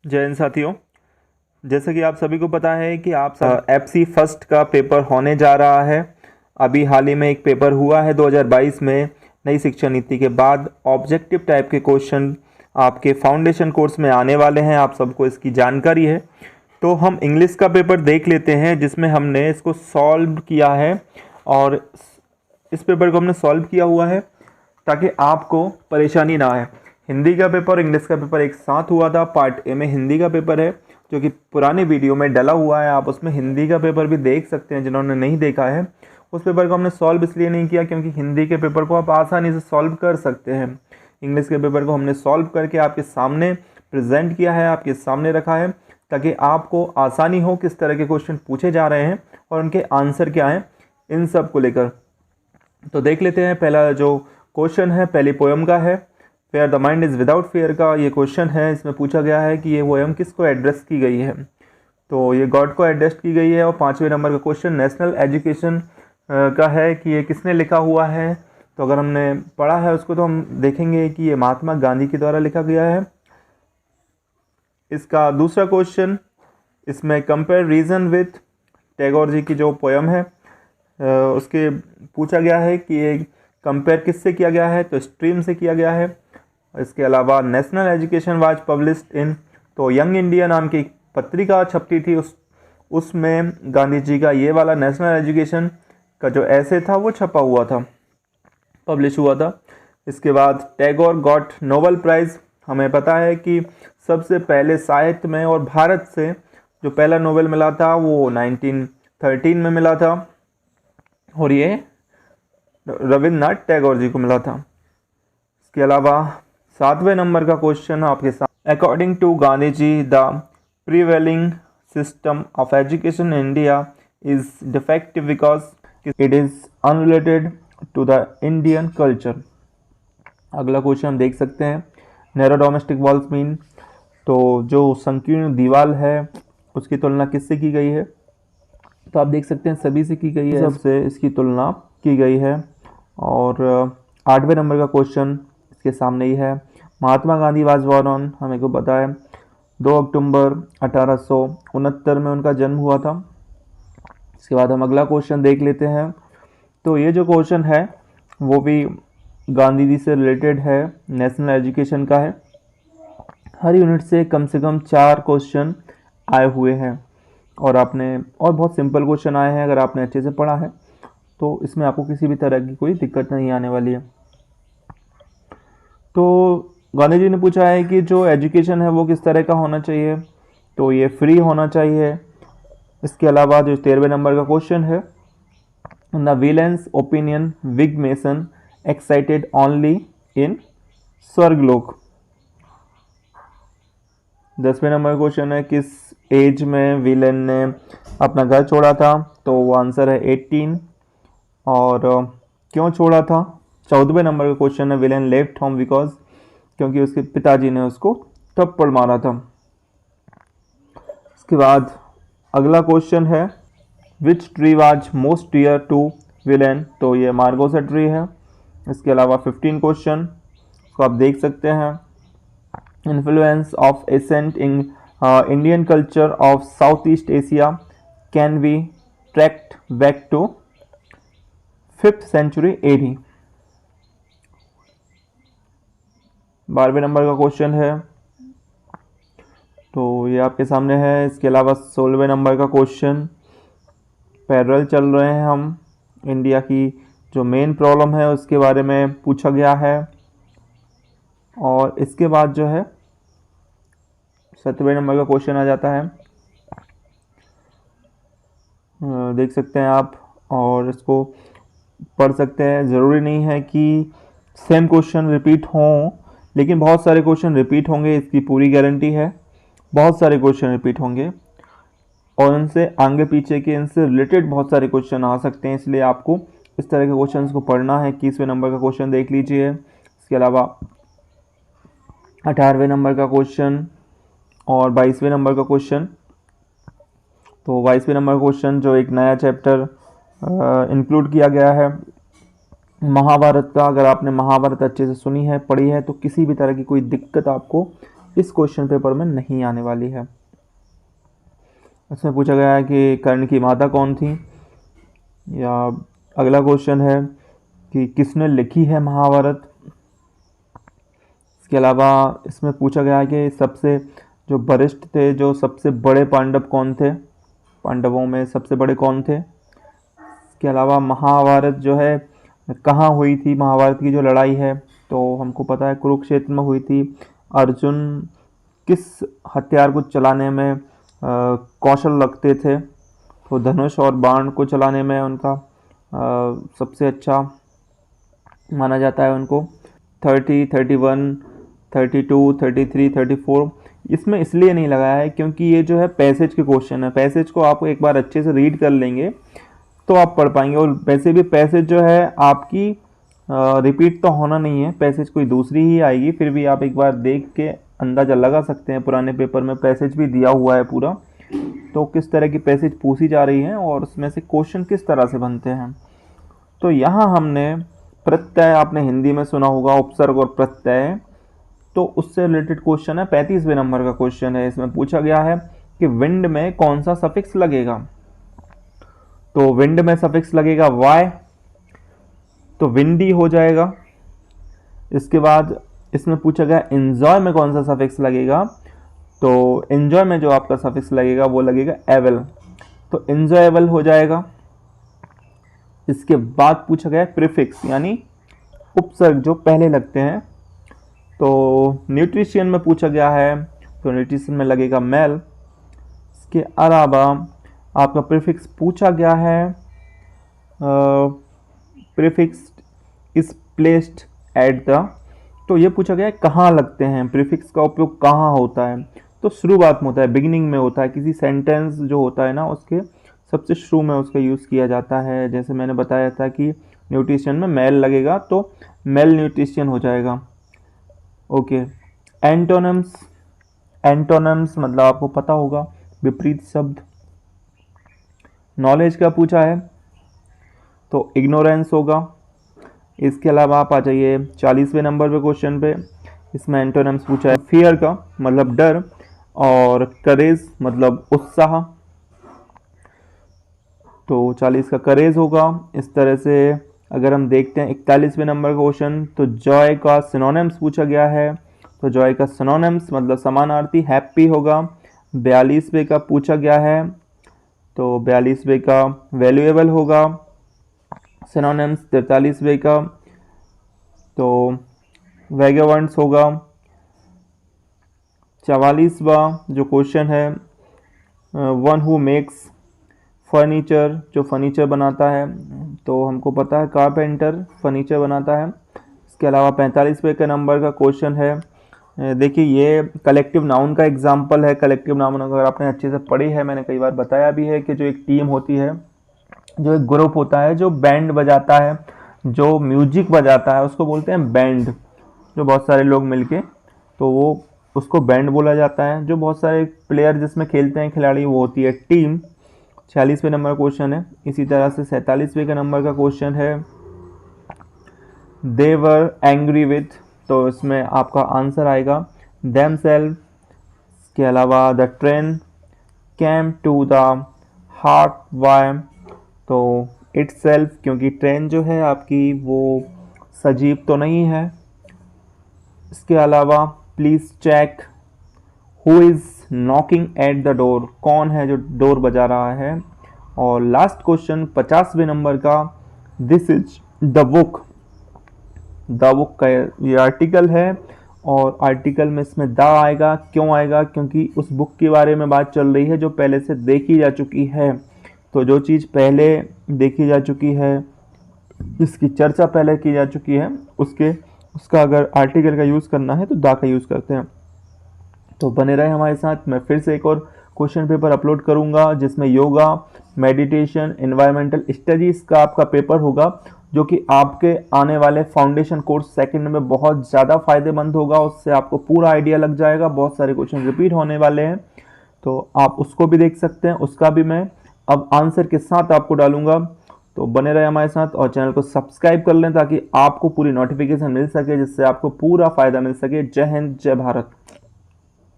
जय हिंद साथियों। जैसे कि आप सभी को पता है कि आप एफसी फर्स्ट का पेपर होने जा रहा है। अभी हाल ही में एक पेपर हुआ है 2022 में नई शिक्षा नीति के बाद। ऑब्जेक्टिव टाइप के क्वेश्चन आपके फाउंडेशन कोर्स में आने वाले हैं, आप सबको इसकी जानकारी है। तो हम इंग्लिश का पेपर देख लेते हैं जिसमें हमने इसको सॉल्व किया है, और इस पेपर को हमने सॉल्व किया हुआ है ताकि आपको परेशानी ना आए। हिंदी का पेपर इंग्लिश का पेपर एक साथ हुआ था। पार्ट ए में हिंदी का पेपर है जो कि पुरानी वीडियो में डला हुआ है, आप उसमें हिंदी का पेपर भी देख सकते हैं जिन्होंने नहीं देखा है। उस पेपर को हमने सॉल्व इसलिए नहीं किया क्योंकि हिंदी के पेपर को आप आसानी से सॉल्व कर सकते हैं। इंग्लिश के पेपर को हमने सॉल्व करके आपके सामने प्रेजेंट किया है, आपके सामने रखा है ताकि आपको आसानी हो किस तरह के क्वेश्चन पूछे जा रहे हैं और उनके आंसर क्या हैं, इन सब को लेकर। तो देख लेते हैं। पहला जो क्वेश्चन है पहली पोयम का है, fair the mind is without fair का ये क्वेश्चन है। इसमें पूछा गया है कि ये पोयम किसको एड्रेस की गई है, तो ये गॉड को एड्रेस की गई है। और 5वें नंबर का क्वेश्चन नेशनल एजुकेशन का है कि ये किसने लिखा हुआ है। तो अगर हमने पढ़ा है उसको तो हम देखेंगे कि ये महात्मा गांधी के द्वारा लिखा गया है। इसका दूसरा क्वेश्चन, इसमें compare reason with Tagore ji की जो पोयम है उसके पूछा गया है कि ये कंपेयर किससे किया गया है, तो स्ट्रीम से किया गया है। इसके अलावा national education was published in, तो यंग इंडिया नाम की एक पत्रिका छपती थी, उसमें गांधी जी का ये वाला नेशनल एजुकेशन का जो ऐसे था वो छपा हुआ था, पब्लिश हुआ था। इसके बाद टैगोर गॉट नोबेल प्राइज़, हमें पता है कि सबसे पहले साहित्य में और भारत से जो पहला नोबेल मिला था वो 1913 में मिला था और ये रविन्द्रनाथ टैगोर जी को मिला था। इसके अलावा 7वें नंबर का क्वेश्चन आपके साथ, according to Gandhi ji the prevailing system of education in India is defective because it is unrelated to the Indian culture. अगला क्वेश्चन हम देख सकते हैं, नैरो डोमेस्टिक वॉल्स मीन, तो जो संकीर्ण दीवार है उसकी तुलना किससे की गई है, तो आप देख सकते हैं सभी से की गई है, सबसे इसकी तुलना की गई है। और 8वें नंबर का क्वेश्चन इसके सामने ही है, Mahatma Gandhi was born on, हमें को पता है 2 अक्टूबर 1869 में उनका जन्म हुआ था। इसके बाद हम अगला क्वेश्चन देख लेते हैं। तो ये जो क्वेश्चन है वो भी गांधी जी से रिलेटेड है, नेशनल एजुकेशन का है। हर यूनिट से कम 4 क्वेश्चन आए हुए हैं और बहुत सिंपल क्वेश्चन आए हैं। अगर आपने अच्छे से पढ़ा है तो इसमें आपको किसी भी तरह की कोई दिक्कत नहीं आने वाली है। तो गांधी जी ने पूछा है कि जो एजुकेशन है वो किस तरह का होना चाहिए, तो ये फ्री होना चाहिए। इसके अलावा जो 13वें नंबर का क्वेश्चन है, the villains opinion big mason excited only in Swarglok. 10वें नंबर का क्वेश्चन है, किस एज में विलेन ने अपना घर छोड़ा था, तो वो आंसर है 18। और क्यों छोड़ा था। 14वें नंबर का क्वेश्चन है, विलेन लेफ्ट होम बिकॉज, क्योंकि उसके पिताजी ने उसको थप्पड़ मारा था। इसके बाद अगला क्वेश्चन है, which tree was most dear to villain, तो ये मार्गोसा ट्री है। इसके अलावा 15 क्वेश्चन को आप देख सकते हैं, influence of ascent in Indian culture of South East Asia can be tracked back to 5th century AD. 12वें नंबर का क्वेश्चन है, तो ये आपके सामने है। इसके अलावा 16वें नंबर का क्वेश्चन, पैरेलल चल रहे हैं हम, इंडिया की जो मेन प्रॉब्लम है उसके बारे में पूछा गया है। और इसके बाद जो है 17वें नंबर का क्वेश्चन आ जाता है, देख सकते हैं आप और इसको पढ़ सकते हैं। ज़रूरी नहीं है कि सेम क्वेश्चन रिपीट हों, लेकिन बहुत सारे क्वेश्चन रिपीट होंगे, इसकी पूरी गारंटी है। बहुत सारे क्वेश्चन रिपीट होंगे और इनसे आगे पीछे के इनसे रिलेटेड बहुत सारे क्वेश्चन आ सकते हैं, इसलिए आपको इस तरह के क्वेश्चंस को पढ़ना है। 21वें नंबर का क्वेश्चन देख लीजिए। इसके अलावा 18वें नंबर का क्वेश्चन और 22वें नंबर का क्वेश्चन। तो 22वें नंबर का क्वेश्चन जो एक नया चैप्टर इंक्लूड किया गया है महाभारत का। अगर आपने महाभारत अच्छे से सुनी है, पढ़ी है, तो किसी भी तरह की कोई दिक्कत आपको इस क्वेश्चन पेपर में नहीं आने वाली है। इसमें पूछा गया है कि कर्ण की माता कौन थी, या अगला क्वेश्चन है कि किसने लिखी है महाभारत। इसके अलावा इसमें पूछा गया है कि सबसे जो वरिष्ठ थे, जो सबसे बड़े पांडव कौन थे, पांडवों में सबसे बड़े कौन थे। इसके अलावा महाभारत जो है कहाँ हुई थी, महाभारत की जो लड़ाई है तो हमको पता है कुरुक्षेत्र में हुई थी। अर्जुन किस हथियार को चलाने में कौशल रखते थे, तो धनुष और बाण को चलाने में उनका सबसे अच्छा माना जाता है उनको। 30, 31, 32, 33, 34 इसमें इसलिए नहीं लगाया है क्योंकि ये जो है पैसेज के क्वेश्चन है। पैसेज को आप एक बार अच्छे से रीड कर लेंगे तो आप पढ़ पाएंगे। और वैसे भी पैसेज जो है आपकी रिपीट तो होना नहीं है, पैसेज कोई दूसरी ही आएगी, फिर भी आप एक बार देख के अंदाज़ा लगा सकते हैं। पुराने पेपर में पैसेज भी दिया हुआ है पूरा, तो किस तरह की पैसेज पूछी जा रही है और उसमें से क्वेश्चन किस तरह से बनते हैं। तो यहाँ हमने प्रत्यय, आपने हिंदी में सुना होगा उपसर्ग और प्रत्यय, तो उससे रिलेटेड क्वेश्चन है। 35वें नंबर का क्वेश्चन है। इसमें पूछा गया है कि विंड में कौन सा सफिक्स लगेगा। तो विंड में सफिक्स लगेगा वाई, तो विंडी हो जाएगा। इसके बाद इसमें पूछा गया एंजॉय में कौन सा सफिक्स लगेगा, तो एंजॉय में जो आपका सफिक्स लगेगा वो लगेगा एबल, तो एंजॉयबल हो जाएगा। इसके बाद पूछा गया प्रीफिक्स यानी उपसर्ग जो पहले लगते हैं, तो न्यूट्रिशन में पूछा गया है तो न्यूट्रिशन में लगेगा मेल। इसके अलावा आपका प्रीफिक्स पूछा गया है, prefix is placed at the, तो ये पूछा गया है कहाँ लगते हैं, प्रीफिक्स का उपयोग कहाँ होता है, तो शुरुआत में होता है, बिगिनिंग में होता है। किसी सेंटेंस जो होता है ना उसके सबसे शुरू में उसका यूज़ किया जाता है। जैसे मैंने बताया था कि न्यूट्रिशन में मेल लगेगा तो मेल न्यूट्रिशन हो जाएगा। ओके, एंटोनिम्स, एंटोनिम्स मतलब आपको पता होगा विपरीत शब्द। नॉलेज का पूछा है तो इग्नोरेंस होगा। इसके अलावा आप आ जाइए 40वें नंबर पे क्वेश्चन पे। इसमें एंटोनिम्स पूछा है फियर का मतलब डर, और करेज मतलब उत्साह, तो 40 का करेज होगा। इस तरह से अगर हम देखते हैं 41वें नंबर का क्वेश्चन, तो जॉय का सिनोनिम्स पूछा गया है, तो जॉय का सिनोनिम्स मतलब समानार्थी हैप्पी होगा। 42वें का पूछा गया है, तो 42वें का वैल्यूएबल होगा सिनोनिम्स। 43वें का तो वैगेवंट्स होगा। 44वां जो क्वेश्चन है, वन हु मेक्स फर्नीचर, जो फर्नीचर बनाता है, तो हमको पता है कारपेंटर फर्नीचर बनाता है। इसके अलावा 45वें के नंबर का क्वेश्चन है, देखिए ये कलेक्टिव नाउन का एग्जाम्पल है। कलेक्टिव नाउन अगर आपने अच्छे से पढ़ी है, मैंने कई बार बताया भी है कि जो एक टीम होती है, जो एक ग्रुप होता है जो बैंड बजाता है, जो म्यूजिक बजाता है, उसको बोलते हैं बैंड। जो बहुत सारे लोग मिलके, तो वो उसको बैंड बोला जाता है। जो बहुत सारे प्लेयर जिसमें खेलते हैं खिलाड़ी, वो होती है टीम। 46वें नंबर क्वेश्चन है। इसी तरह से 47वें के नंबर का क्वेश्चन है, दे वर एंग्री विथ, तो इसमें आपका आंसर आएगा देमसेल्फ। इसके अलावा the train came to the heart why, तो इटसेल्फ, क्योंकि ट्रेन जो है आपकी वो सजीव तो नहीं है। इसके अलावा please check who is knocking at the door, कौन है जो डोर बजा रहा है। और लास्ट क्वेश्चन 50वें नंबर का, this is the book. The book का ये आर्टिकल है, और आर्टिकल में इसमें द आएगा। क्यों आएगा? क्योंकि उस बुक के बारे में बात चल रही है जो पहले से देखी जा चुकी है। तो जो चीज़ पहले देखी जा चुकी है, जिसकी चर्चा पहले की जा चुकी है, उसका अगर आर्टिकल का यूज़ करना है तो द का यूज़ करते हैं। तो बने रहे हमारे साथ। मैं फिर से एक और क्वेश्चन पेपर अपलोड करूंगा जिसमें योगा, मेडिटेशन, एनवायरमेंटल स्टडीज़ का आपका पेपर होगा, जो कि आपके आने वाले फाउंडेशन कोर्स सेकंड में बहुत ज़्यादा फायदेमंद होगा। उससे आपको पूरा आइडिया लग जाएगा। बहुत सारे क्वेश्चन रिपीट होने वाले हैं, तो आप उसको भी देख सकते हैं। उसका भी मैं अब आंसर के साथ आपको डालूंगा। तो बने रहे हमारे साथ और चैनल को सब्सक्राइब कर लें ताकि आपको पूरी नोटिफिकेशन मिल सके, जिससे आपको पूरा फायदा मिल सके। जय हिंद, जय भारत।